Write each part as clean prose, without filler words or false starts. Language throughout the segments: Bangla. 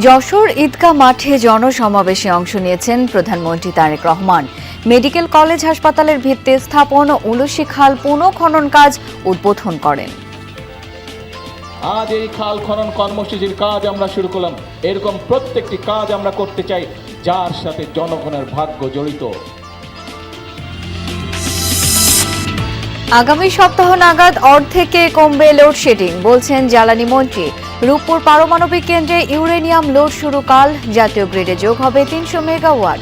যশোর ঈদগাহ মাঠে জনসমাবেশে অংশ নিয়েছেন প্রধানমন্ত্রী তারেক রহমান। মেডিকেল কলেজ হাসপাতালের ভিত্তি স্থাপন ও উলসি খাল পুনঃখনন কাজ উদ্বোধন করেন। আজ এই খাল খনন কর্মসূচির কাজ আমরা শুরু করলাম। এরকম প্রত্যেকটি কাজ আমরা করতে চাই যার সাথে জনগণের ভাগ্য জড়িত। আগামী সপ্তাহ নাগাদ অর্ধেকে কমবে লোডশেডিং, বলছেন জ্বালানি মন্ত্রী। রূপপুর পারমাণবিক কেন্দ্রে ইউরেনিয়াম লোড শুরু কাল, জাতীয় গ্রিডে যোগ হবে ৩০০ মেগাওয়াট।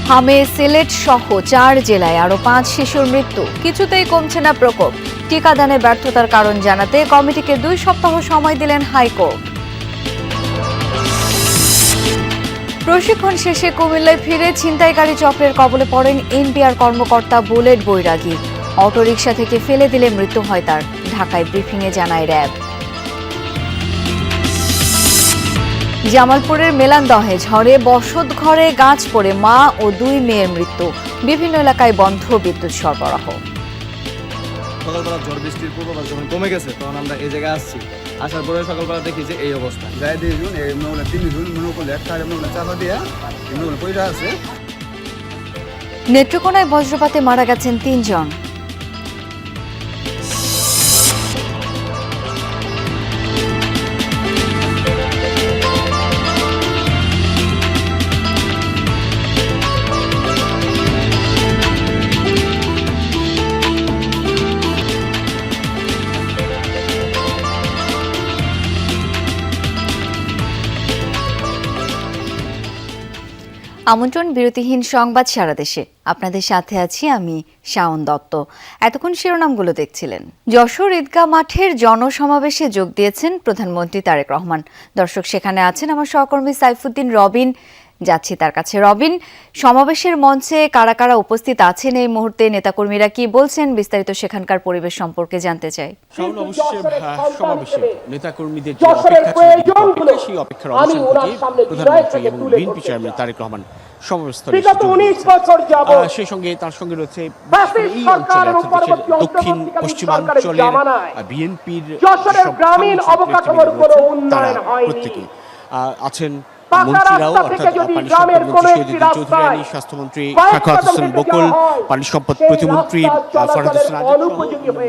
হামে সিলেট সহ ৪ জেলায় আরও ৫ শিশুর মৃত্যু, কিছুতেই কমছে না প্রকোপ। টিকাদানে ব্যর্থতার কারণ জানাতে কমিটিকে ২ সপ্তাহ সময় দিলেন হাইকোর্ট। প্রশিক্ষণ শেষে কুমিল্লায় ফিরে ছিনতাইকারী চক্রের কবলে পড়েন এনপিআর কর্মকর্তা বুলেট বৈরাগী। অটোরিকশা থেকে ফেলে দিলে মৃত্যু হয় তার, ঢাকায় ব্রিফিংয়ে জানায় র্যাব। জামালপুরের মেলান্দহে ঝড়ে বসতঘরে গাছ পড়ে মা ও ২ মেয়ের মৃত্যু, বিভিন্ন এলাকায় বন্ধ বিদ্যুৎ সরবরাহ। সকালবেলা ঝড় বৃষ্টির পূর্বাভাস যখন কমে গেছে তখন আমরা এই জায়গায় আসছি। আসার পরে সকালবেলা দেখি যে এই অবস্থা। যাই দিয়ে জুন এই মনে ৩ জুন মনে করলে একটা মনে চাপা দিয়ে মনে পয়সা আছে। নেত্রকোনায় বজ্রপাতে মারা গেছেন ৩ জন। আমন্ত্রণ বিরতিহীন সংবাদ সারা দেশে, আপনাদের সাথে আছি আমি শাওন দত্ত। এতক্ষণ শিরোনামগুলো দেখছিলেন। যশোর ঈদগাহ মাঠের জনসমাবেশে যোগ দিয়েছেন প্রধানমন্ত্রী তারেক রহমান। দর্শক, সেখানে আছেন আমার সহকর্মী সাইফুদ্দিন রবিন, যাচ্ছি তার কাছে। রবিন, সমাবেশের মঞ্চে কারা কারা উপস্থিত আছেন এই মুহূর্তে, নেতাকর্মীরা কি বলছেন, বিস্তারিত সেখানকার পরিবেশ সম্পর্কে জানতে চাই। সমাবেশে নেতাকর্মীদের যে অপেক্ষা সেই অপেক্ষার অবসান ঘটিয়ে প্রধানমন্ত্রী এবং বিএনপি চেয়ারম্যান তারেক রহমান সমাবেশস্থলে সেই সঙ্গে তার সঙ্গে রয়েছে এই অঞ্চলে দক্ষিণ পশ্চিমাঞ্চলের বিএনপির তারা প্রত্যেকে আছেন। মন্ত্রীরাও অর্থাৎ পানি সম্পদ মন্ত্রী শহীদুদ্দিন চৌধুরী আলী, স্বাস্থ্যমন্ত্রী সাখাওয়াত হোসেন বকুল, পানি সম্পদ প্রতিমন্ত্রী ফরহাদ হোসেন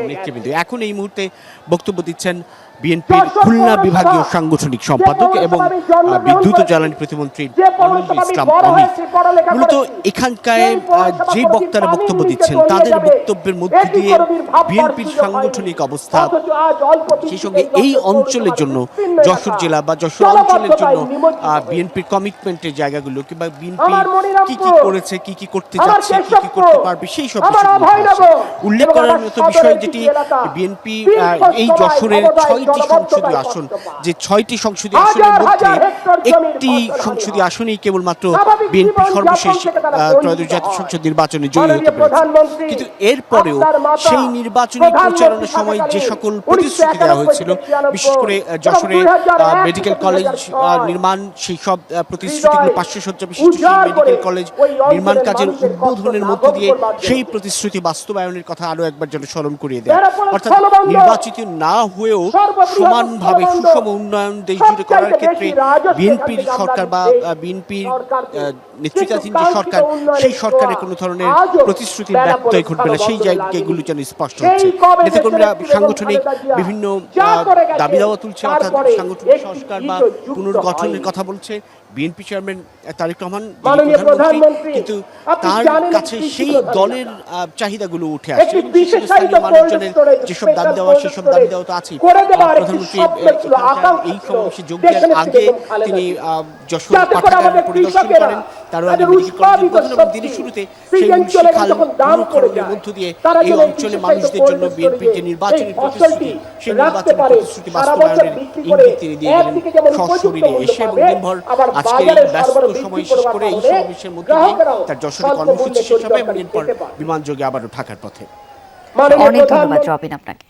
নেতৃবৃন্দ এখন এই মুহূর্তে বক্তব্য দিচ্ছেন বিএনপির খুলনা বিভাগীয় সাংগঠনিক সম্পাদক এবং বিদ্যুৎ ও জ্বালানি প্রতিমন্ত্রী অনিরুল ইসলাম অনিক। মূলত এখানকার যে বক্তারা বক্তব্য দিচ্ছেন তাদের বক্তব্যের মধ্য দিয়ে বিএনপির সাংগঠনিক অবস্থা, সেই সঙ্গে এই অঞ্চলের জন্য যশোর জেলা বা যশোর অঞ্চলের জন্য বিএনপির কমিটমেন্টের জায়গাগুলো কিংবা বিএনপি কি কি করেছে, কি কি করতে যাচ্ছে, কি কি করতে পারবে, সেই সব উল্লেখ করার মতো বিষয় যেটি বিএনপি এই যশোরের 6টি সংসদীয় আসন, যে 6টি সংসদীয় আসনের মধ্যে একটি সংসদীয় আসনেই কেবলমাত্র বিএনপি সর্বশেষ ত্রয়োদশ জাতীয় সংসদ নির্বাচনে জয়ী হতে পেরেছে। কিন্তু এরপরেও সেই নির্বাচনী প্রচারণার সময় যে সকল প্রতিশ্রুতি দেওয়া হয়েছিল, বিশেষ করে যশোরে মেডিকেল কলেজ নির্মাণ, সেই সব প্রতিশ্রুতিগুলো 500 শয্যা বিশিষ্ট সেই মেডিকেল কলেজ নির্মাণ কাজের উদ্বোধনের মধ্য দিয়ে সেই প্রতিশ্রুতি বাস্তবায়নের কথা আরো একবার যেন স্মরণ করিয়ে দেয়। অর্থাৎ নির্বাচিত না হয়েও সমানভাবে সুষম উন্নয়ন দেশ জুড়ে করার ক্ষেত্রে বিএনপির সরকার বা বিএনপির নেতৃত্বাধীন যে সরকার, সেই সরকারের কোনো ধরনের প্রতিশ্রুতির ব্যত্যয় ঘটবে না, সেই জায়গাগুলো যেন স্পষ্ট হচ্ছে। নেতাকর্মীরা সাংগঠনিক বিভিন্ন দাবি দাওয়া তুলছে, অর্থাৎ সাংগঠনিক সংস্কার বা পুনর্গঠনের কথা বলছে। বিএনপি চেয়ারম্যান তারেক রহমান প্রধানমন্ত্রী, কিন্তু তার কাছে সেই দলের চাহিদাগুলো উঠে আসছে। স্থানীয় মানুষজনের যেসব দাবি দেওয়া, সেসব দাবি দেওয়া তো আছেই। প্রধানমন্ত্রী এই সমাবেশে যোগ দেওয়ার আগে তিনি যশোর পাঠাগার পরিদর্শন করেন, তারও আগে মেডিকেল কলেজ উদ্বোধন এবং দিনের শুরুতে সেই খাল পুনঃখননের মধ্য দিয়ে এই অঞ্চলে মানুষদের জন্য বিএনপির যে নির্বাচনী প্রতিশ্রুতি, সেই নির্বাচনী প্রতিশ্রুতি বাস্তবায়নের ইঙ্গিত তিনি দিয়ে গেলেন সশরীরে এসে। এবং দিনভর আজকের এই ব্যস্ত সময় শেষ করে এই সমাবেশের মধ্যে দিয়ে তার যশোরের কর্মসূচি শেষ হবে এবং এরপর বিমানযোগে আবারও ঢাকার পথে। অনেক ধন্যবাদ রবিন আপনাকে।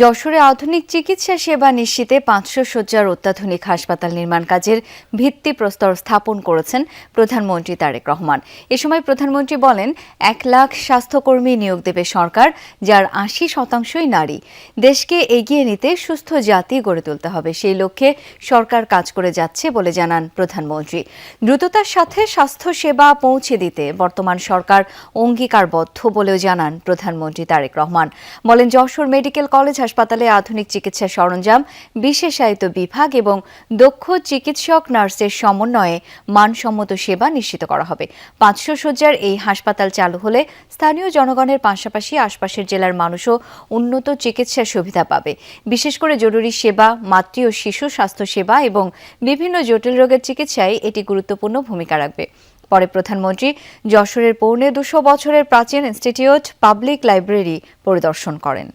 যশোরে আধুনিক চিকিৎসা সেবা নিশ্চিতে 500 শয্যার অত্যাধুনিক হাসপাতাল নির্মাণ কাজের ভিত্তিপ্রস্তর স্থাপন করেছেন প্রধানমন্ত্রী তারেক রহমান। এ সময় প্রধানমন্ত্রী বলেন, 1 লাখ স্বাস্থ্যকর্মী নিয়োগ দেবে সরকার, যার 80% নারী। দেশকে এগিয়ে নিতে সুস্থ জাতি গড়ে তুলতে হবে, সেই লক্ষ্যে সরকার কাজ করে যাচ্ছে বলে জানান প্রধানমন্ত্রী। দ্রুততার সাথে স্বাস্থ্য সেবা পৌঁছে দিতে বর্তমান সরকার অঙ্গীকারবদ্ধ বলেও জানান প্রধানমন্ত্রী তারেক রহমান। বলেন, যশোর মেডিকেল কলেজ হাসপাতালে আধুনিক চিকিৎসা সরঞ্জাম, বিশেষায়িত বিভাগ এবং দক্ষ চিকিৎসক নার্সের সমন্বয়ে মানসম্মত সেবা নিশ্চিত করা হবে। 500 শয্যার এই হাসপাতাল চালু হলে স্থানীয় জনগণের পাশাপাশি আশপাশের জেলার মানুষও উন্নত চিকিৎসা সুবিধা পাবে। বিশেষ করে জরুরি সেবা, মাতৃ ও শিশু স্বাস্থ্য সেবা এবং বিভিন্ন জটিল রোগের চিকিৎসায় এটি গুরুত্বপূর্ণ ভূমিকা রাখবে। পরে প্রধানমন্ত্রী যশোরের 250 বছরের প্রাচীন ইনস্টিটিউট পাবলিক লাইব্রেরি পরিদর্শন করেন।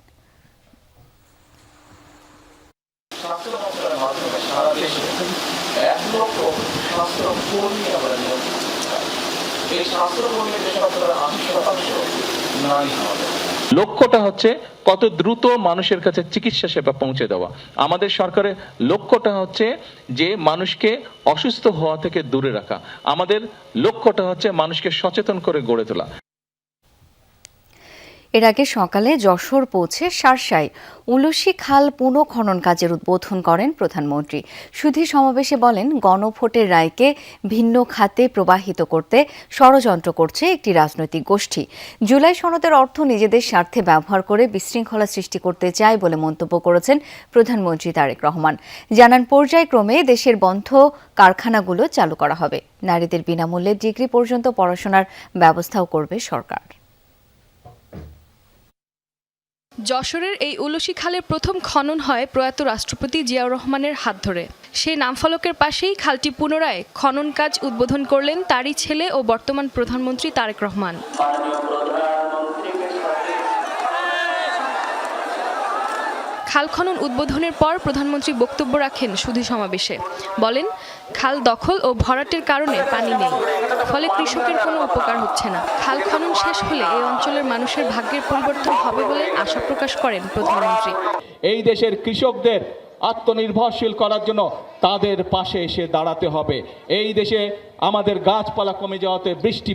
লক্ষ্যটা হচ্ছে কত দ্রুত মানুষের কাছে চিকিৎসা সেবা পৌঁছে দেওয়া। আমাদের সরকারের লক্ষ্যটা হচ্ছে যে মানুষকে অসুস্থ হওয়া থেকে দূরে রাখা। আমাদের লক্ষ্যটা হচ্ছে মানুষকে সচেতন করে গড়ে তোলা। এর আগে সকালে যশোর পৌঁছে শার্শায় উলসী খাল পুনঃখনন কাজের উদ্বোধন করেন প্রধানমন্ত্রী। সুধী সমাবেশে বলেন, গণভোটের রায়কে ভিন্ন খাতে প্রবাহিত করতে ষড়যন্ত্র করছে একটি রাজনৈতিক গোষ্ঠী। জুলাই সনদের অর্থ নিজেদের স্বার্থে ব্যবহার করে বিশৃঙ্খলা সৃষ্টি করতে চায় বলে মন্তব্য করেছেন প্রধানমন্ত্রী তারেক রহমান। জানান, পর্যায়ক্রমে দেশের বন্ধ কারখানাগুলো চালু করা হবে। নারীদের বিনামূল্যে ডিগ্রি পর্যন্ত পড়াশোনার ব্যবস্থাও করবে সরকার। যশোরের এই উলসী খালের প্রথম খনন হয় প্রয়াত রাষ্ট্রপতি জিয়াউর রহমানের হাত ধরে। সেই নামফলকের পাশেই খালটি পুনরায় খনন কাজ উদ্বোধন করলেন তারই ছেলে ও বর্তমান প্রধানমন্ত্রী তারেক রহমান। খাল খনন উদ্বোধনের পর প্রধানমন্ত্রী বক্তব্য রাখেন সুধী সমাবেশে। বলেন, খাল দখল ও ভরাটের কারণে পানি নেই, ফলে কৃষকের কোনো উপকার হচ্ছে না। খাল খনন শেষ হলে এই অঞ্চলের মানুষের ভাগ্যের পরিবর্তন হবে বলে আশা প্রকাশ করেন প্রধানমন্ত্রী। এই দেশের কৃষকদের আত্মনির্ভরশীল করার জন্য তাদের পাশে এসে দাঁড়াতে হবে। এই দেশে আমাদের গাছপালা কমে যাওয়াতে বৃষ্টি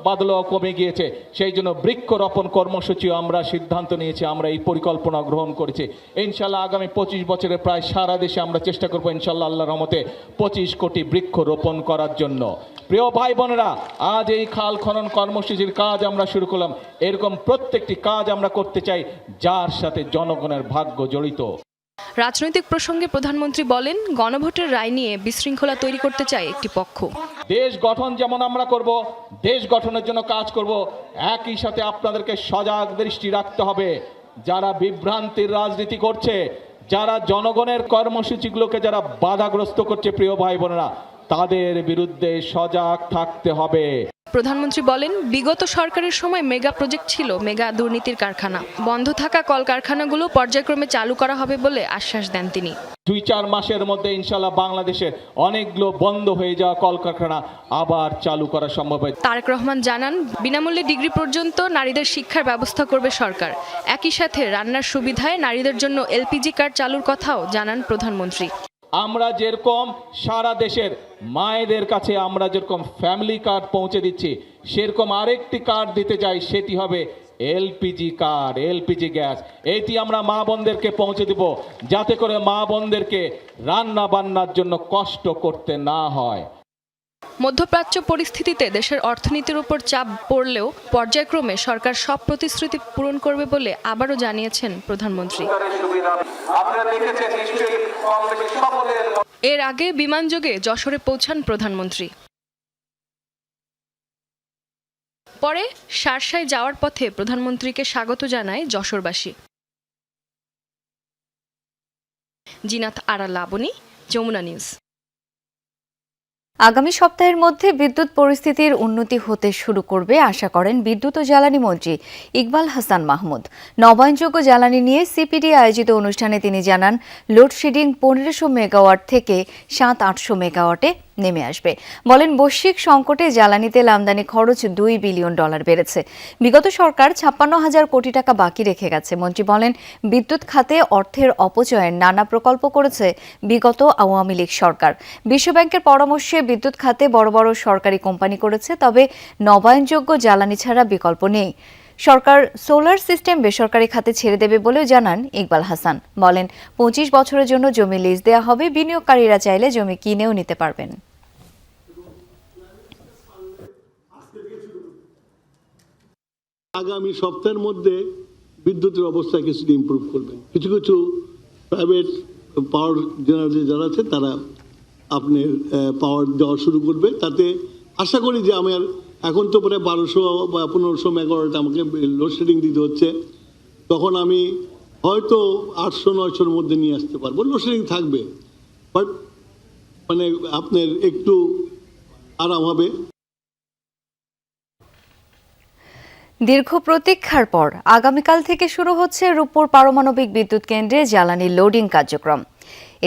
বাদলও কমে গিয়েছে, সেই জন্য বৃক্ষরোপণ কর্মসূচি আমরা সিদ্ধান্ত নিয়েছি, আমরা এই পরিকল্পনা গ্রহণ করেছি। ইনশাল্লাহ আগামী 25 বছরে প্রায় সারা দেশে আমরা চেষ্টা করব ইনশাল্লাহ আল্লাহর রহমতে 25 কোটি বৃক্ষ রোপণ করার জন্য। প্রিয় ভাই বোনেরা, আজ এই খাল খনন কর্মসূচির কাজ আমরা শুরু করলাম। এরকম প্রত্যেকটি কাজ আমরা করতে চাই যার সাথে জনগণের ভাগ্য জড়িত। রাজনৈতিক প্রসঙ্গে প্রধানমন্ত্রী বলেন, গণভোটের রায় নিয়ে বিশৃঙ্খলা তৈরি করতে চায় একটি পক্ষ। দেশ গঠন যেমন আমরা করব, দেশ গঠনের জন্য কাজ করব, একই সাথে আপনাদেরকে সজাগ দৃষ্টি রাখতে হবে। যারা বিভ্রান্তির রাজনীতি করছে, যারা জনগণের কর্মসূচিগুলোকে যারা বাধাগ্রস্ত করছে, প্রিয় ভাই বোনেরা, তাদের বিরুদ্ধে সজাগ থাকতে হবে। প্রধানমন্ত্রী বলেন, বিগত সরকারের সময় মেগা প্রজেক্ট ছিল মেগা দুর্নীতির কারখানা। বন্ধ থাকা কলকারখানাগুলো পর্যায়ক্রমে চালু করা হবে বলে আশ্বাস দেন তিনি। 2-4 মাসের মধ্যে ইনশাল্লাহ বাংলাদেশের অনেকগুলো বন্ধ হয়ে যাওয়া কলকারখানা আবার চালু করা সম্ভব হয়। তারেক রহমান জানান, বিনামূল্যে ডিগ্রি পর্যন্ত নারীদের শিক্ষার ব্যবস্থা করবে সরকার। একই সাথে রান্নার সুবিধায় নারীদের জন্য এলপিজি কার্ড চালুর কথাও জানান প্রধানমন্ত্রী। আমরা যেরকম সারা দেশের মায়েদের কাছে আমরা যেরকম ফ্যামিলি কার্ড পৌঁছে দিচ্ছি, সেরকম আরেকটি কার্ড দিতে চাই, সেটি হবে এলপিজি কার্ড, এলপিজি গ্যাস। এটি আমরা মা বোনদেরকে পৌঁছে দেব, যাতে করে মা বোনদেরকে রান্না বান্নার জন্য কষ্ট করতে না হয়। মধ্যপ্রাচ্য পরিস্থিতিতে দেশের অর্থনীতির উপর চাপ পড়লেও পর্যায়ক্রমে সরকার সব প্রতিশ্রুতি পূরণ করবে বলে আবারও জানিয়েছেন প্রধানমন্ত্রী। এর আগে বিমানযোগে যশোরে পৌঁছান প্রধানমন্ত্রী। পরে শার্শায় যাওয়ার পথে প্রধানমন্ত্রীকে স্বাগত জানায় যশোরবাসী। জিনাত আরা লাবণী, যমুনা নিউজ। আগামী সপ্তাহের মধ্যে বিদ্যুৎ পরিস্থিতির উন্নতি হতে শুরু করবে আশা করেন বিদ্যুৎ ও জ্বালানি মন্ত্রী ইকবাল হাসান মাহমুদ। নবায়নযোগ্য জ্বালানি নিয়ে সিপিডি আয়োজিত অনুষ্ঠানে তিনি জানান, লোডশেডিং 1500 মেগাওয়াট থেকে 700-800 মেগাওয়াটে নেমে আসবে। বলেন, বৈশ্বিক সংকটে জ্বালানি তেল আমদানি খরচ $2 বিলিয়ন বেড়েছে। বিগত সরকার 56,000 কোটি টাকা বাকি রেখে গেছে। মন্ত্রী বলেন, বিদ্যুৎ খাতে অর্থের অপচয়ের নানা প্রকল্প করেছে বিগত আওয়ামী লীগ সরকার। বিশ্বব্যাংকের পরামর্শে বিদ্যুৎ খাতে বড় বড় সরকারি কোম্পানি করেছে, তবে নবায়নযোগ্য জ্বালানি ছাড়া বিকল্প নেই। সরকার সোলার সিস্টেম বেসরকারি খাতে ছেড়ে দেবে বলেও জানান ইকবাল হাসান। বলেন, 25 বছরের জন্য জমি লিজ দেওয়া হবে, বিনিয়োগকারীরা চাইলে জমি কিনেও নিতে পারবেন। আগামী সপ্তাহের মধ্যে বিদ্যুতের অবস্থা কিছুটা ইমপ্রুভ করবেন। কিছু কিছু প্রাইভেট পাওয়ার জেনারেটর যারা আছে তারা আপনার পাওয়ার দেওয়া শুরু করবে। তাতে আশা করি যে আমার এখন তো প্রায় 1200 বা 1500 মেগাওয়াট আমাকে লোডশেডিং দিতে হচ্ছে, তখন আমি হয়তো 800-900-র মধ্যে নিয়ে আসতে পারবো। লোডশেডিং থাকবে, বাট মানে আপনার একটু আরাম হবে। দীর্ঘ প্রতীক্ষার পর আগামীকাল থেকে শুরু হচ্ছে রূপপুর পারমাণবিক বিদ্যুৎ কেন্দ্রে জ্বালানি লোডিং কার্যক্রম।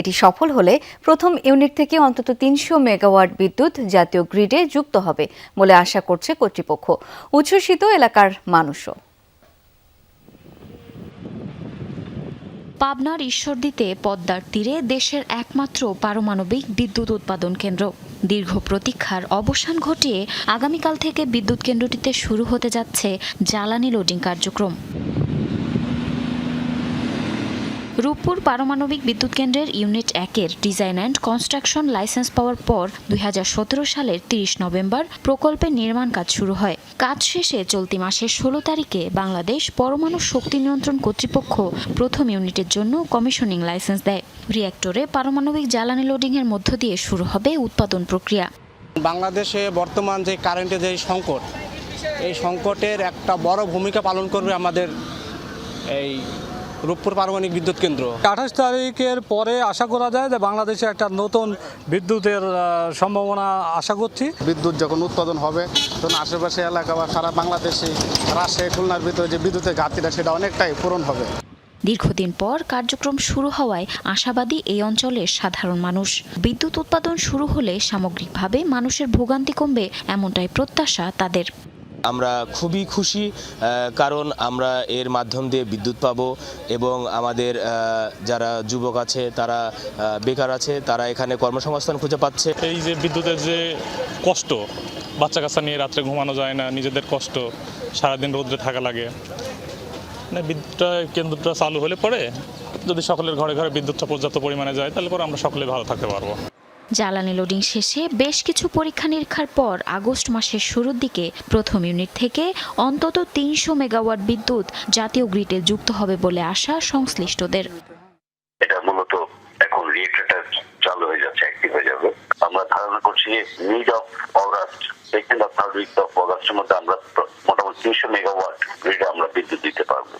এটি সফল হলে প্রথম ইউনিট থেকে অন্তত 300 মেগাওয়াট বিদ্যুৎ জাতীয় গ্রিডে যুক্ত হবে বলে আশা করছে কর্তৃপক্ষ। উচ্ছ্বসিত এলাকার মানুষও। পাবনার ঈশ্বরদীতে পদ্মার তীরে দেশের একমাত্র পারমাণবিক বিদ্যুৎ উৎপাদন কেন্দ্র। দীর্ঘ প্রতীক্ষার অবসান ঘটিয়ে আগামীকাল থেকে বিদ্যুৎ কেন্দ্রটিতে শুরু হতে যাচ্ছে জ্বালানি লোডিং কার্যক্রম। রূপপুর পারমাণবিক বিদ্যুৎ কেন্দ্রের ইউনিট 1-এর ডিজাইন অ্যান্ড কনস্ট্রাকশন লাইসেন্স পাওয়ার পর 2017 সালের 30 নভেম্বর প্রকল্পের নির্মাণ কাজ শুরু হয়। কাজ শেষে চলতি মাসের 16 তারিখে বাংলাদেশ পরমাণু শক্তি নিয়ন্ত্রণ কর্তৃপক্ষ প্রথম ইউনিটের জন্য কমিশনিং লাইসেন্স দেয়। রিঅ্যাক্টরে পারমাণবিক জ্বালানি লোডিংয়ের মধ্য দিয়ে শুরু হবে উৎপাদন প্রক্রিয়া। বাংলাদেশে বর্তমান যে কারেন্টের যে সংকট, এই সংকটের একটা বড় ভূমিকা পালন করবে আমাদের এই রূপপুর পারমাণবিক বিদ্যুৎ কেন্দ্র। 28 তারিখের পরে আশা করা যায় যে বাংলাদেশে একটা নতুন বিদ্যুতের সম্ভাবনা আশা করছি। বিদ্যুৎ যখন উৎপাদন হবে তখন আশেপাশে এলাকা বা সারা বাংলাদেশে রাজশাহী খুলনার ভিতরে যে বিদ্যুতের ঘাটতিটা সেটা অনেকটাই পূরণ হবে। দীর্ঘদিন পর কার্যক্রম শুরু হওয়ায় আশাবাদী এই অঞ্চলের সাধারণ মানুষ। বিদ্যুৎ উৎপাদন শুরু হলে সামগ্রিকভাবে মানুষের ভোগান্তি কমবে, এমনটাই প্রত্যাশা তাদের। আমরা খুবই খুশি, কারণ আমরা এর মাধ্যম দিয়ে বিদ্যুৎ পাবো এবং আমাদের যারা যুবক আছে, তারা বেকার আছে, তারা এখানে কর্মসংস্থান খুঁজে পাচ্ছে। এই যে বিদ্যুতের যে কষ্ট, বাচ্চা কাচ্চা নিয়ে রাত্রে ঘুমানো যায় না, নিজেদের কষ্ট, সারাদিন রোদ্রে থাকা লাগে, বিদ্যুৎটা কেন্দ্রটা চালু হলে পরে যদি সকলের ঘরে ঘরে বিদ্যুৎটা পর্যাপ্ত পরিমাণে যায়, তাহলে পরে আমরা সকলে ভালো থাকতে পারবো। জ্বালানি লোডিং শেষে বেশ কিছু পরীক্ষা নিরীক্ষার পর আগস্ট মাসের শুরুর দিকে প্রথম ইউনিট থেকে অন্তত 300 মেগাওয়াট বিদ্যুৎ জাতীয় গ্রিডে যুক্ত হবে বলে আশা সংশ্লিষ্টদের। এটা মূলত এখন রিঅ্যাক্টরটা চালু হয়ে যাচ্ছে, অ্যাক্টিভ হয়ে যাবে। আমরা ধারণা করছি mid of August, second of third week of অগাস্টের মধ্যে আমরা মোটামুটি 300 মেগাওয়াট গ্রিডে আমরা বিদ্যুৎ দিতে পারবো।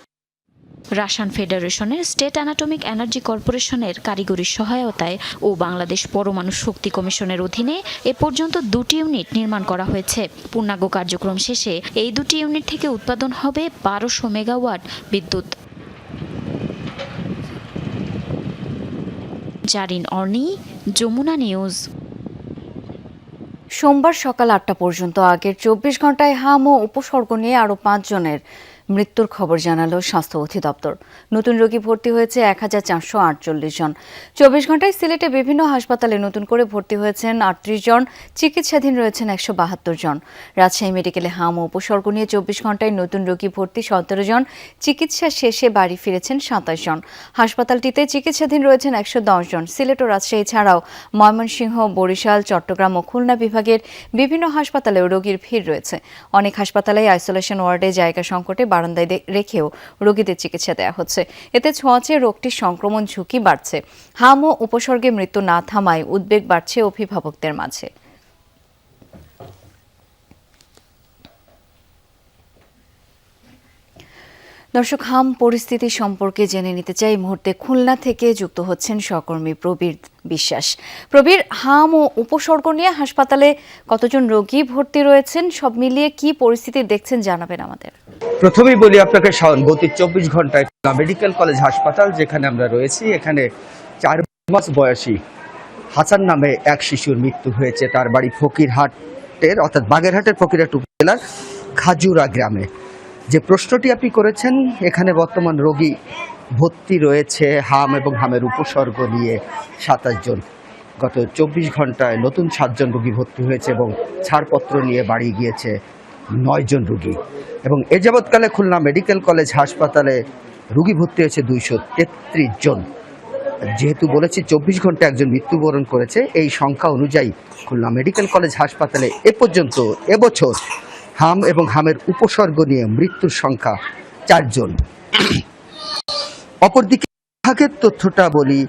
রাশিয়ান ফেডারেশনের স্টেট অ্যাটমিক এনার্জি কর্পোরেশনের কারিগরি সহায়তায় ও বাংলাদেশ পরমাণু শক্তি কমিশনের অধীনে এ পর্যন্ত 2টি ইউনিট নির্মাণ করা হয়েছে। পূর্ণাঙ্গ কার্যক্রম শেষে এই 2টি ইউনিট থেকে উৎপাদন হবে 1200 মেগাওয়াট বিদ্যুৎ। জারিন অর্নি, যমুনা নিউজ। সোমবার সকাল 8টা পর্যন্ত আগের 24 ঘন্টায় হাম ও উপসর্গ নিয়ে আরও 5 জনের মৃত্যুর খবর জানালো স্বাস্থ্য অধিদপ্তর। নতুন রোগী ভর্তি হয়েছে 1448 জন। 24 ঘন্টায় সিলেটে বিভিন্ন হাসপাতালে নতুন করে ভর্তি হয়েছেন 38 জন, চিকিৎসাধীন রয়েছেন 172 জন। রাজশাহী মেডিকেলে হাম ও উপসর্গ নিয়ে 24 ঘন্টায় নতুন রোগী ভর্তি 17 জন, চিকিৎসা শেষে বাড়ি ফিরেছেন 27 জন। হাসপাতালটিতে চিকিৎসাধীন রয়েছেন 110 জন। সিলেট ও রাজশাহী ছাড়াও ময়মনসিংহ, বরিশাল, চট্টগ্রাম ও খুলনা বিভাগের বিভিন্ন হাসপাতালেও রোগীর ভিড় রয়েছে। অনেক হাসপাতালে আইসোলেশন ওয়ার্ডে জায়গা সংকটে বারান্দায় রেখেও রোগীদের চিকিৎসা দেওয়া হচ্ছে। এতে ছোঁয়াচে রোগটির সংক্রমণ ঝুঁকি বাড়ছে। হাম ও উপসর্গে মৃত্যু না থামায় উদ্বেগ বাড়ছে অভিভাবকদের মাঝে। দর্শক, হাম পরিস্থিতি সম্পর্কে জেনে নিতে চাই মুহূর্তে খুলনা থেকে যুক্ত হচ্ছেন সহকর্মী প্রবীর বিশ্বাস। প্রবীর, হাম ও উপসর্গ নিয়ে হাসপাতালে কতজন রোগী ভর্তি রয়েছেন, সব মিলিয়ে কি পরিস্থিতি দেখছেন জানাবেন আমাদের। প্রথমেই বলি আপনাকে শাওন, গত 24 ঘন্টায় মেডিকেল কলেজ হাসপাতাল যেখানে আমরা রয়েছি, এখানে 4 মাস বয়সী হাসান নামে এক শিশুর মৃত্যু হয়েছে। তার বাড়ি ফকিরহাটের অর্থাৎ বাগেরহাটের ফকিরহাট উপজেলার খাজুরা গ্রামে। যে প্রশ্নটি আপনি করেছেন, এখানে বর্তমান রোগী ভর্তি রয়েছে হাম এবং হামের উপসর্গ নিয়ে 27 জন। গত 24 ঘন্টায় নতুন 7 জন রোগী ভর্তি হয়েছে এবং ছাড়পত্র নিয়ে বাড়ি গিয়েছে 9 জন রোগী। এবং এ যাবৎকালে খুলনা মেডিকেল কলেজ হাসপাতালে রোগী ভর্তি হয়েছে 233 জন। যেহেতু বলেছি 24 ঘন্টা একজন মৃত্যুবরণ করেছে, এই সংখ্যা অনুযায়ী খুলনা মেডিকেল কলেজ হাসপাতালে এ পর্যন্ত এবছর হাম এবং হামের উপসর্গ নিয়ে মৃত্যুর সংখ্যা 4 জন। অপরদিকে বিভাগের তথ্যটা বলি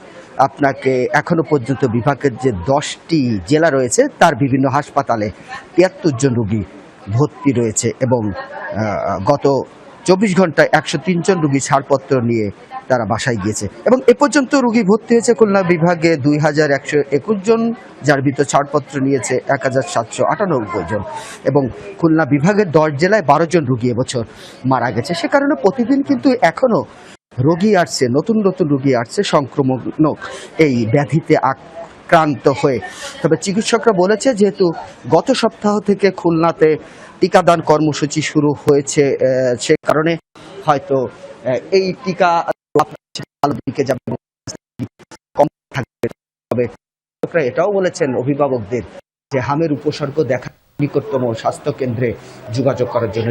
আপনাকে, এখনো পর্যন্ত বিভাগের যে 10টি জেলা রয়েছে তার বিভিন্ন হাসপাতালে 73 জন রোগী ভর্তি রয়েছে এবং গত 24 ঘন্টায় 103 জন রোগী ছাড়পত্র নিয়ে তারা বাসায় গিয়েছে। এবং এ পর্যন্ত রোগী ভর্তি হয়েছে খুলনা বিভাগে 2121 জন, যার ভিতর ছাড়পত্র নিয়েছে 1798 জন। এবং খুলনা বিভাগের 10 জেলায় 12 জন রোগী এবছর মারা গেছে। সে কারণে প্রতিদিন কিন্তু এখনো রোগী আসছে, নতুন নতুন রোগী আসছে সংক্রমণ এই ব্যাধিতে আক্রান্ত হয়ে। তবে চিকিৎসকরা বলেছে যেহেতু গত সপ্তাহ থেকে খুলনাতে টিকাদান কর্মসূচি শুরু হয়েছে, সে কারণে হয়তো এই টিকা ভালো দিকে যাবে, কম থাকবে। তবে এটাও বলেছেন অভিভাবকদের যে হামের উপসর্গ দেখা নিকটতম স্বাস্থ্য কেন্দ্রে যোগাযোগ করার জন্য।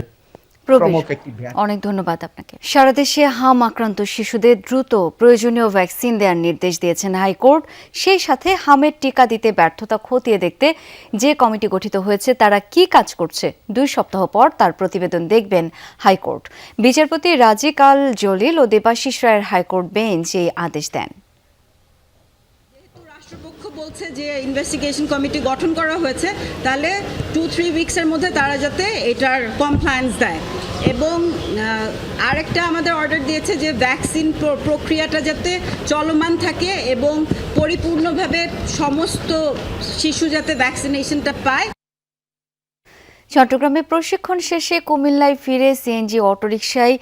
অনেক ধন্যবাদ আপনাকে। সারা দেশে হাম আক্রান্ত শিশুদের দ্রুত প্রয়োজনীয় ভ্যাকসিন দেওয়ার নির্দেশ দিয়েছেন হাইকোর্ট। সেই সাথে হামের টিকা দিতে ব্যর্থতা খতিয়ে দেখতে যে কমিটি গঠিত হয়েছে তারা কি কাজ করছে 2 সপ্তাহ পর তার প্রতিবেদন দেখবেন হাইকোর্ট। বিচারপতি রাজিক আল জলিল ও দেবাশিস রায়ের হাইকোর্ট বেঞ্চ এই আদেশ দেন। রাষ্ট্রপক্ষ বলছে যে ইনভেস্টিগেশন কমিটি গঠন করা হয়েছে, তাহলে 2-3 উইকসের মধ্যে তারা যাতে এটার কমপ্লায়েন্স দেয়। এবং আরেকটা আমাদের অর্ডার দিয়েছে যে ভ্যাকসিন প্রক্রিয়াটা যাতে চলমান থাকে এবং পরিপূর্ণভাবে সমস্ত শিশু যাতে ভ্যাকসিনেশনটা পায়। চট্টগ্রামে প্রশিক্ষণ শেষে কুমিল্লায় ফিরে সিএনজি অটোরিকশায়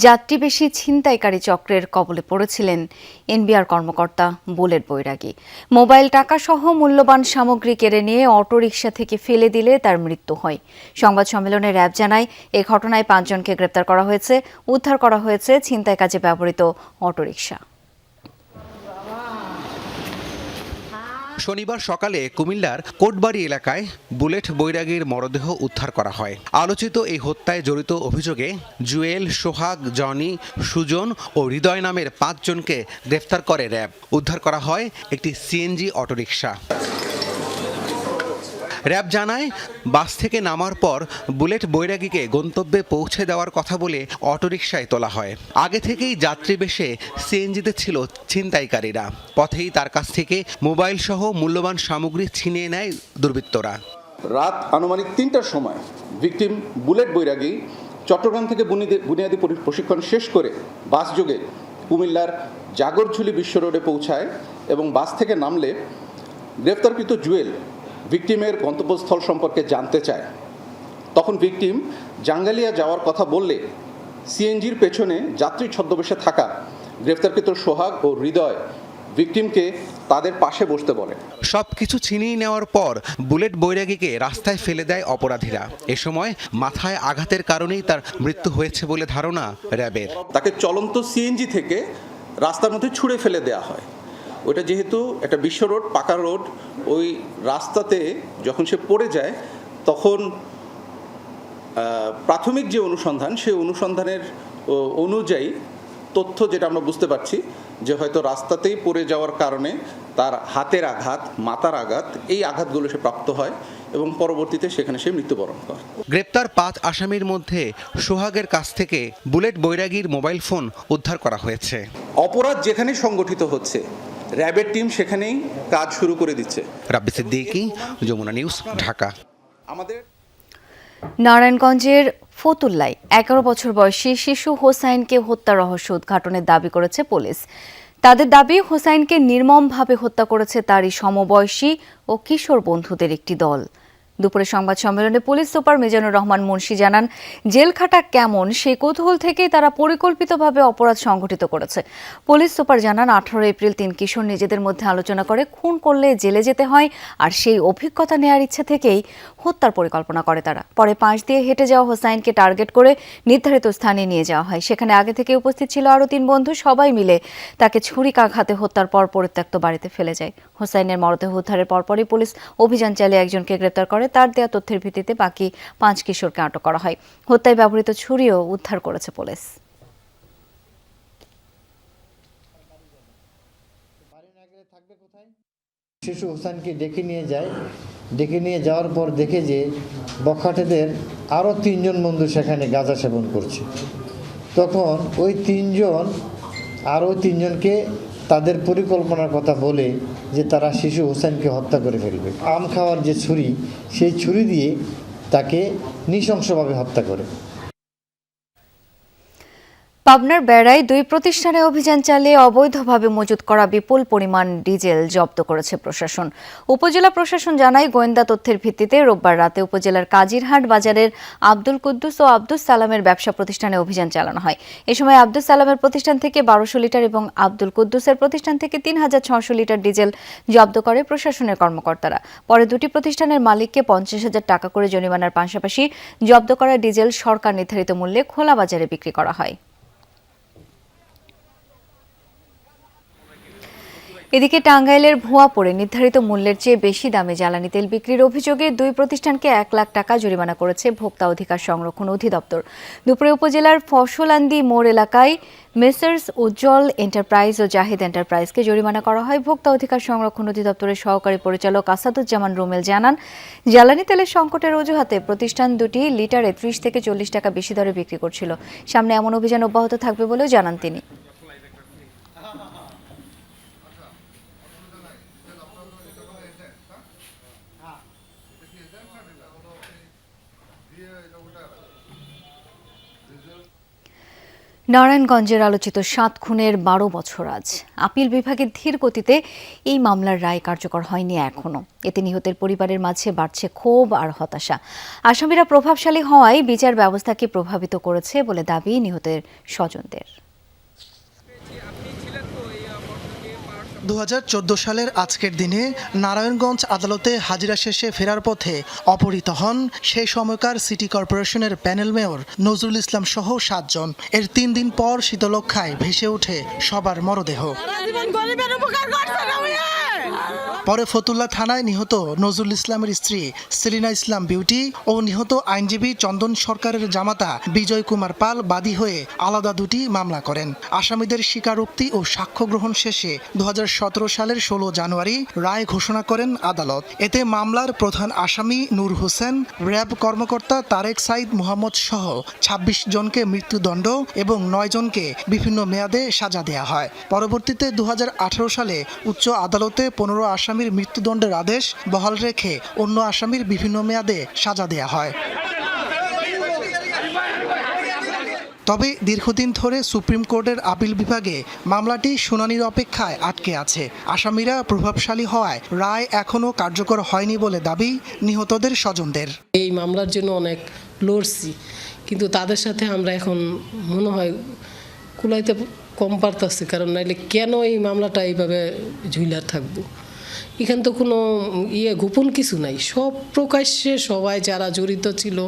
যাত্রীবেশী ছিনতাইকারী চক্রের কবলে পড়েছিলেন এনবিআর কর্মকর্তা বুলেট বৈরাগী। মোবাইল টাকা সহ মূল্যবান সামগ্রী কেড়ে নিয়ে অটোরিকশা থেকে ফেলে দিলে তার মৃত্যু হয়। সংবাদ সম্মেলনে র্যাব জানায় এ ঘটনায় 5 জনকে গ্রেপ্তার করা হয়েছে। উদ্ধার করা হয়েছে ছিনতাই কাজে ব্যবহৃত অটোরিকশা। শনিবার সকালে কুমিল্লার কোটবাড়ি এলাকায় বুলেট বৈরাগীর মরদেহ উদ্ধার করা হয়। আলোচিত এই হত্যায় জড়িত অভিযোগে জুয়েল, সোহাগ, জনি, সুজন ও হৃদয় নামের 5 জনকে গ্রেফতার করে র্যাব। উদ্ধার করা হয় একটি সিএনজি অটোরিকশা। র্যাব জানায় বাস থেকে নামার পর বুলেট বৈরাগীকে গন্তব্যে পৌঁছে দেওয়ার কথা বলে অটোরিকশায় তোলা হয়। আগে থেকেই যাত্রী বেশে সিএনজিতে ছিল ছিনতাইকারীরা। পথেই তার কাছ থেকে মোবাইল সহ মূল্যবান সামগ্রী ছিনিয়ে নেয় দুর্বৃত্তরা। রাত আনুমানিক 3টার সময় ভিকটিম বুলেট বৈরাগী চট্টগ্রাম থেকে বুনিয়াদী প্রশিক্ষণ শেষ করে বাস যোগে কুমিল্লার জাগরঝুলি বিশ্ব রোডে পৌঁছায় এবং বাস থেকে নামলে গ্রেফতারকৃত জুয়েল ভিকটিমের গন্তব্যস্থল সম্পর্কে জানতে চায়। তখন ভিকটিম জাঙ্গালিয়া যাওয়ার কথা বললে সিএনজির পেছনে যাত্রী ছদ্মবেশে থাকা গ্রেফতারকৃত সোহাগ ও হৃদয় ভিকটিমকে তাদের পাশে বসতে বলে। সবকিছু ছিনিয়ে নেওয়ার পর বুলেট বৈরাগীকে রাস্তায় ফেলে দেয় অপরাধীরা। এ সময় মাথায় আঘাতের কারণেই তার মৃত্যু হয়েছে বলে ধারণা র্যাবের। তাকে চলন্ত সিএনজি থেকে রাস্তার মধ্যে ছুঁড়ে ফেলে দেওয়া হয়। ওটা যেহেতু একটা বিশ্ব রোড, পাকা রোড, ওই রাস্তাতে যখন সে পড়ে যায় তখন প্রাথমিক যে অনুসন্ধান, সেই অনুসন্ধানের অনুযায়ী তথ্য যেটা আমরা বুঝতে পারছি যে হয়তো রাস্তাতেই পড়ে যাওয়ার কারণে তার হাতের আঘাত, মাথার আঘাত, এই আঘাতগুলো সে প্রাপ্ত হয় এবং পরবর্তীতে সেখানে সে মৃত্যুবরণ করে। গ্রেপ্তার 5 আসামির মধ্যে সোহাগের কাছ থেকে বুলেট বৈরাগীর মোবাইল ফোন উদ্ধার করা হয়েছে। অপরাধ যেখানে সংগঠিত হচ্ছে র্যাবের টিম সেখানেই কাজ শুরু করে দিচ্ছে। রাব্বি সিদ্দিকী, যমুনা নিউজ, ঢাকা। নারায়ণগঞ্জের ফতুল্লায় 11 বছর বয়সী শিশু হোসাইনকে হত্যা রহস্য উদ্ঘাটনের দাবি করেছে পুলিশ। তাদের দাবি হোসাইনকে নির্মমভাবে হত্যা করেছে তারই সমবয়সী ও কিশোর বন্ধুদের একটি দল। দুপুরে সংবাদ সম্মেলনে পুলিশ সুপার মিজানুর রহমান মুন্সি জানান, জেলখাটা কেমন সেই কৌতূহল থেকেই তারা পরিকল্পিতভাবে অপরাধ সংঘটিত করেছে। পুলিশ সুপার জানান, 18 এপ্রিল 3 কিশোর নিজেদের মধ্যে আলোচনা করে খুন করলে জেলে যেতে হয়, আর সেই অভিজ্ঞতা নেয়ার ইচ্ছা থেকেই হত্যার পরিকল্পনা করে তারা। পরে 5 দিয়ে হেঁটে যাওয়া হোসাইনকে টার্গেট করে নির্ধারিত স্থানে নিয়ে যাওয়া হয়। সেখানে আগে থেকে উপস্থিত ছিল আরও 3 বন্ধু। সবাই মিলে তাকে ছুরিকাঘাতে হত্যার পর পরিত্যক্ত বাড়িতে ফেলে যায়। হোসাইনের মরদেহ উদ্ধারের পরপরই পুলিশ অভিযান চালিয়ে একজনকে গ্রেপ্তার করে। তার দেওয়া তথ্যের ভিত্তিতে বাকি 5 কিশোরকে আটক করা হয়। হত্যায় ব্যবহৃত ছুরিও উদ্ধার করেছে পুলিশ। শিশু হোসেনকে ডেকে নিয়ে যায়। ডেকে নিয়ে যাওয়ার পর দেখে যে বখাটেদের আরও 3 জন বন্ধু সেখানে গাঁজা সেবন করছে। তখন ওই 3 জন আরও 3 জনকে তাদের পরিকল্পনার কথা বলে যে তারা শিশু হোসেনকে হত্যা করে ফেলবে। আম খাওয়ার যে ছুরি, সেই ছুরি দিয়ে তাকে নৃশংসভাবে হত্যা করে। পাবনার বেড়ায় 2 প্রতিষ্ঠানে অভিযান চালিয়ে অবৈধভাবে মজুত করা বিপুল পরিমাণ ডিজেল জব্দ করেছে প্রশাসন। উপজেলা প্রশাসন জানায়, গোয়েন্দা তথ্যের ভিত্তিতে রোববার রাতে উপজেলার কাজিরহাট বাজারের আব্দুল কুদ্দুস ও আব্দুস সালামের ব্যবসা প্রতিষ্ঠানে অভিযান চালানো হয়। এ সময় আব্দুস সালামের প্রতিষ্ঠান থেকে 1200 লিটার এবং আব্দুল কুদ্দুসের প্রতিষ্ঠান থেকে 3600 লিটার ডিজেল জব্দ করে প্রশাসনের কর্মকর্তারা। পরে 2টি প্রতিষ্ঠানের মালিককে 50,000 টাকা করে জরিমানার পাশাপাশি জব্দ করা ডিজেল সরকার নির্ধারিত মূল্যে খোলা বাজারে বিক্রি করা হয়। এদিকে টাঙ্গাইলের ভুয়াপুরে নির্ধারিত মূল্যের চেয়ে বেশি দামে জ্বালানি তেল বিক্রির অভিযোগে 2 প্রতিষ্ঠানকে 1 লাখ টাকা জরিমানা করেছে ভোক্তা অধিকার সংরক্ষণ অধিদপ্তর। দুপুরে উপজেলার ফসলান্দি মোড় এলাকায় মেসার্স উজ্জ্বল এন্টারপ্রাইজ ও জাহিদ এন্টারপ্রাইজকে জরিমানা করা হয়। ভোক্তা অধিকার সংরক্ষণ অধিদপ্তরের সহকারী পরিচালক আসাদুজ্জামান রুমেল জানান, জ্বালানি তেলের সংকটের অজুহাতে প্রতিষ্ঠান দুটি লিটারে 30 থেকে 40 টাকা বেশি দরে বিক্রি করছিল। সামনে এমন অভিযান অব্যাহত থাকবে বলেও জানান তিনি। নারায়ণগঞ্জের আলোচিত 7 খুনের 12 বছর আজ। আপিল বিভাগের ধীর গতিতে এই মামলার রায় কার্যকর হয়নি এখনো। এতে নিহতের পরিবারের মাঝে বাড়ছে ক্ষোভ আর হতাশা। আসামিরা প্রভাবশালী হওয়ায় বিচার ব্যবস্থাকে প্রভাবিত করেছে বলে দাবি নিহতের স্বজনদের। 2014 সালের আজকের দিনে নারায়ণগঞ্জ আদালতে হাজিরা শেষে ফেরার পথে অপহৃত হন সেই সময়কার সিটি কর্পোরেশনের প্যানেল মেয়র নজরুল ইসলাম সহ 7 জন। এর 3 দিন পর শীতলক্ষ্যায় ভেসে ওঠে সবার মরদেহ। পরে ফতুল্লা থানায় নিহত নজরুল ইসলামের স্ত্রী সেলিনা ইসলাম বিউটি ও নিহত আইনজীবী চন্দন সরকারের জামাতা বিজয় কুমার পাল বাদী হয়ে আলাদা 2টি মামলা করেন। আসামিদের স্বীকারোক্তি ও সাক্ষ্য গ্রহণ শেষে 2017 সালের 16 জানুয়ারি রায় ঘোষণা করেন আদালত। এতে মামলার প্রধান আসামি নূর হোসেন, র্যাব কর্মকর্তা তারেক সাইদ মোহাম্মদ সহ 26 জনকে মৃত্যুদণ্ড এবং 9 জনকে বিভিন্ন মেয়াদে সাজা দেয়া হয়। পরবর্তীতে 2018 সালে উচ্চ আদালতে 15 আসামির মৃত্যুদণ্ডের আদেশ বহাল রেখে অন্য আসামির বিভিন্ন মেয়াদে সাজা দেয়া হয়। তবে দীর্ঘদিন ধরে সুপ্রিম কোর্টের আপিল বিভাগে মামলাটি শুনানির অপেক্ষায় আটকে আছে। আসামিরা প্রভাবশালী হওয়ায় রায় এখনও কার্যকর হয়নি বলে দাবি নিহতদের স্বজনদের। এই মামলার জন্য অনেক লড়ছি, কিন্তু তাদের সাথে আমরা এখন মনে হয় কুলাইতে কম পারতেছি, কারণ নাইলে কেন এই মামলাটা এইভাবে ঝুলার থাকবো। এখানে তো কোনো গোপন কিছু নাই, সব প্রকাশ্যে সবাই যারা জড়িত ছিল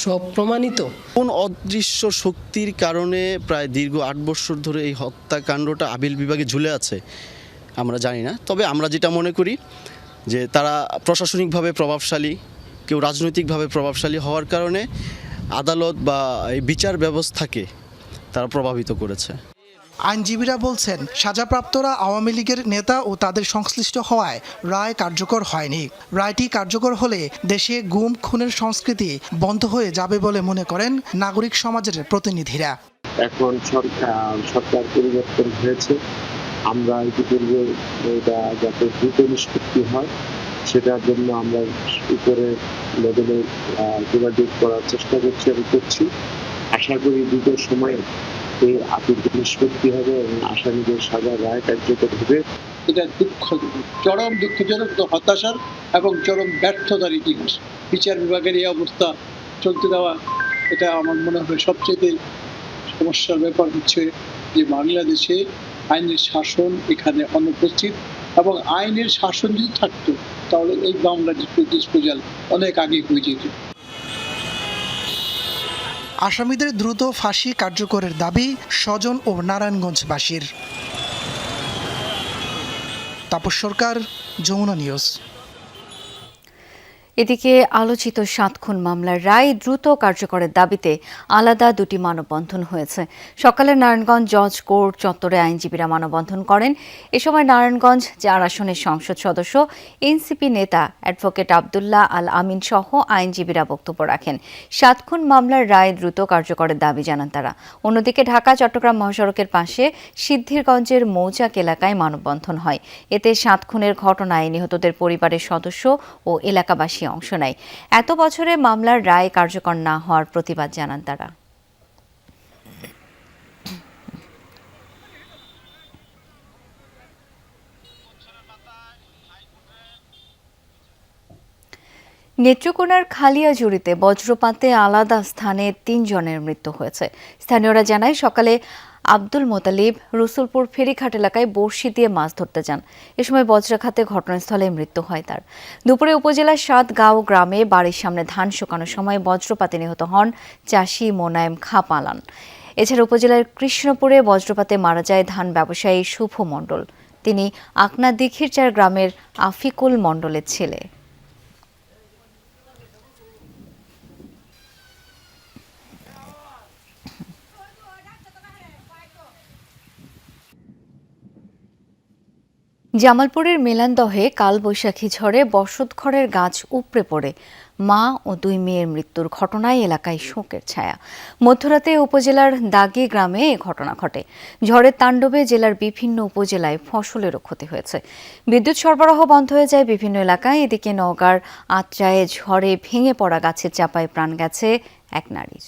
সব প্রমাণিত। কোন অদৃশ্য শক্তির কারণে প্রায় দীর্ঘ 8 বছর ধরে এই হত্যাকাণ্ডটা আপিল বিভাগে ঝুলে আছে আমরা জানি না। তবে আমরা যেটা মনে করি যে তারা প্রশাসনিকভাবে প্রভাবশালী, কেউ রাজনৈতিকভাবে প্রভাবশালী হওয়ার কারণে আদালত বা এই বিচার ব্যবস্থাকে তারা প্রভাবিত করেছে। আইনজীবীরা বলছেন, সাজাপ্রাপ্তরা আওয়ামী লীগের নেতা ও তাদের সংশ্লিষ্ট হওয়ায় রায় কার্যকর হয়নি। রায়টি কার্যকর হলে দেশে গুম খুনের সংস্কৃতি বন্ধ হয়ে যাবে বলে মনে করেন নাগরিক সমাজের প্রতিনিধিরা। এখন সরকার পরিবর্তন হয়েছে, আমরা ইতিপূর্বে এটা যাতে দ্রুত নিষ্পত্তি হয় সেটার জন্য আমরা উপরে লেভেলে যোগাযোগ করার চেষ্টা করছি এবং করছি। আশা করি দ্রুত সময়ে এই আপিল নিষ্পত্তি হবে এবং আসামিদের সাজা রায় কার্যকর হবে। এটা দুঃখজনক, চরম দুঃখজনক, হতাশার এবং চরম ব্যর্থতার ইতিহাস। বিচার বিভাগের এই অবস্থা চলতে দেওয়া, এটা আমার মনে হয় সবচেয়ে সমস্যার ব্যাপার হচ্ছে যে বাংলাদেশে আইনের শাসন এখানে অনুপস্থিত, এবং আইনের শাসন যদি থাকতো তাহলে এই মামলা ডিসপোজাল অনেক আগে হয়ে যেত। আসামিদের দ্রুত ফাঁসি কার্যকরের দাবি স্বজন ও নারায়ণগঞ্জবাসীর। তাপস সরকার, যমুনা নিউজ। এদিকে আলোচিত 7 খুন মামলার রায় দ্রুত কার্যকরের দাবিতে আলাদা 2টি মানববন্ধন হয়েছে। সকালে নারায়ণগঞ্জ জজ কোর্ট চত্বরে আইনজীবীরা মানববন্ধন করেন। এ সময় নারায়ণগঞ্জ 4 আসনের সংসদ সদস্য এনসিপি নেতা অ্যাডভোকেট আব্দুল্লাহ আল আমিন সহ আইনজীবীরা বক্তব্য রাখেন। 7 খুন মামলার রায় দ্রুত কার্যকরের দাবি জানান তারা। অন্যদিকে ঢাকা চট্টগ্রাম মহাসড়কের পাশে সিদ্ধিরগঞ্জের মৌচাক এলাকায় মানববন্ধন হয়। এতে 7 খুনের ঘটনায় নিহতদের পরিবারের সদস্য ও এলাকাবাসী অংশ নেয়। এত বছরে মামলার রায় কার্যকর না হওয়ার প্রতিবাদ জানান তারা। নেত্রকোনার খালিয়াজুড়িতে বজ্রপাতে আলাদা স্থানে 3 জনের মৃত্যু হয়েছে। স্থানীয়রা জানায় সকালে আব্দুল মোতালিব রসুলপুর ফেরিঘাট এলাকায় বড়শি দিয়ে মাছ ধরতে যান। এ সময় বজ্রাঘাতে ঘটনাস্থলে মৃত্যু হয় তার। দুপুরে উপজেলার 7 গাঁও গ্রামে বাড়ির সামনে ধান শুকানোর সময় বজ্রপাতে নিহত হন চাষি মোনায়েম খা পালান। এছাড়া উপজেলার কৃষ্ণপুরে বজ্রপাতে মারা যায় ধান ব্যবসায়ী শুভ মণ্ডল। তিনি আকনা দিঘিরচার গ্রামের আফিকুল মণ্ডলের ছেলে। জামালপুরের মেলান্দহে কালবৈশাখী ঝড়ে বসতঘরের গাছ উপড়ে পড়ে মা ও 2 মেয়ের মৃত্যুর ঘটনায় এলাকায় শোকের ছায়া। মধ্যরাতে উপজেলার দাগি গ্রামে এ ঘটনা ঘটে। ঝড়ের তাণ্ডবে জেলার বিভিন্ন উপজেলায় ফসলেরও ক্ষতি হয়েছে। বিদ্যুৎ সরবরাহ বন্ধ হয়ে যায় বিভিন্ন এলাকায়। এদিকে নওগাঁর আত্রায়ে ঝড়ে ভেঙে পড়া গাছের চাপায় প্রাণ গেছে এক নারীর।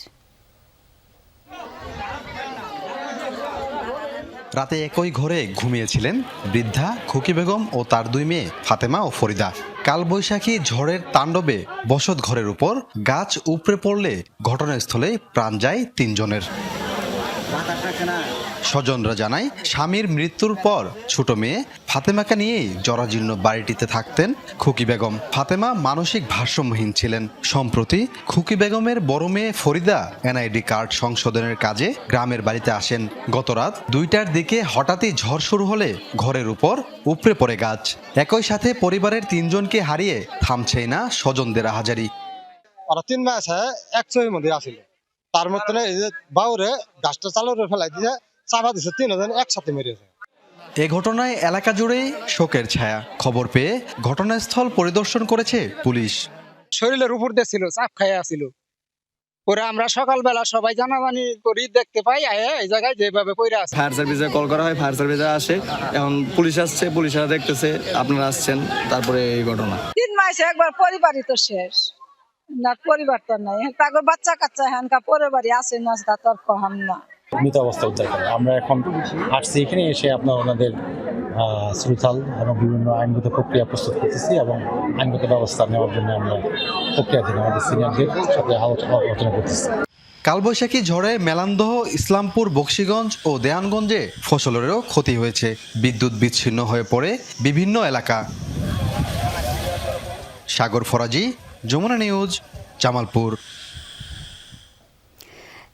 রাতে একই ঘরে ঘুমিয়েছিলেন বৃদ্ধা খুকি বেগম ও তার 2 মেয়ে ফাতেমা ও ফরিদা। কালবৈশাখী ঝড়ের তাণ্ডবে বসত ঘরের উপর গাছ উপড়ে পড়লে ঘটনাস্থলে প্রাণ যায় 3 জনের। স্বজনরা জানায় স্বামীর মৃত্যুর পর ছোট মেয়ে ফাতেমাকে নিয়েই জরাজীর্ণ বাড়িটিতে থাকতেন খুকি বেগম। ফাতেমা মানসিক ভারসাম্যহীন ছিলেন। সম্প্রতি খুকি বেগমের বড় মেয়ে ফরিদা এনআইডি কার্ড সংশোধনের কাজে গ্রামের বাড়িতে আসেন। গতরাত 2টার দিকে হঠাৎই ঝড় শুরু হলে ঘরের উপর উপড়ে পড়ে গাছ। একই সাথে পরিবারের 3 জনকে হারিয়ে থামছেই না স্বজনদের আহাজারি। ওরা 3 মাস একশোর মধ্যে আসিল, তার মধ্যে এই যে বাউরে গাছটা চালু ফেলাই দিয়ে চাপা দিচ্ছে, 3 জন একসাথে মেরেছে। এ ঘটনায় এলাকা জুড়ে শোকের ছায়া। খবর পেয়ে ঘটনাস্থল পরিদর্শন করেছে পুলিশ। শরীরের উপর দিয়ে ছিল, চাপ খাইয়া ছিল। পরে আমরা সকালবেলা সবাই জানাজানি করি, দেখতে পাই এই জায়গায় যেভাবে পড়ে আছে। ফায়ার সার্ভিসে কল করা হয়, ফায়ার সার্ভিসে আসে, এখন পুলিশ আসছে, পুলিশরা দেখতেছে, আপনারা আসছেন, তারপরে এই ঘটনা। 3 মাসে একবার পরিবারই তো শেষ না, পরিবার তো নাই, তারপর বাচ্চা কাচ্চা হ্যানকা পরিবারই আছে না, তার কম না। মৃত অবস্থা উদ্ধার করে আমরা এখন আসছি এখানে এসে আপনার ওনাদের শ্রুতাল এবং বিভিন্ন আইনগত প্রক্রিয়া প্রস্তুত করতেছি এবং আইনগত ব্যবস্থা নেওয়ার জন্য আমরা প্রক্রিয়াধীন আমাদের সিনিয়রদের সাথে আলোচনা করতেছি। কালবৈশাখী ঝড়ে মেলান্দহ, ইসলামপুর, বক্সিগঞ্জ ও দেয়ানগঞ্জে ফসলেরও ক্ষতি হয়েছে। বিদ্যুৎ বিচ্ছিন্ন হয়ে পড়ে বিভিন্ন এলাকা। সাগর ফরাজি, যমুনা নিউজ, জামালপুর।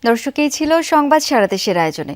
দর্শক, এই ছিল সংবাদ সারা দেশের আয়োজনে।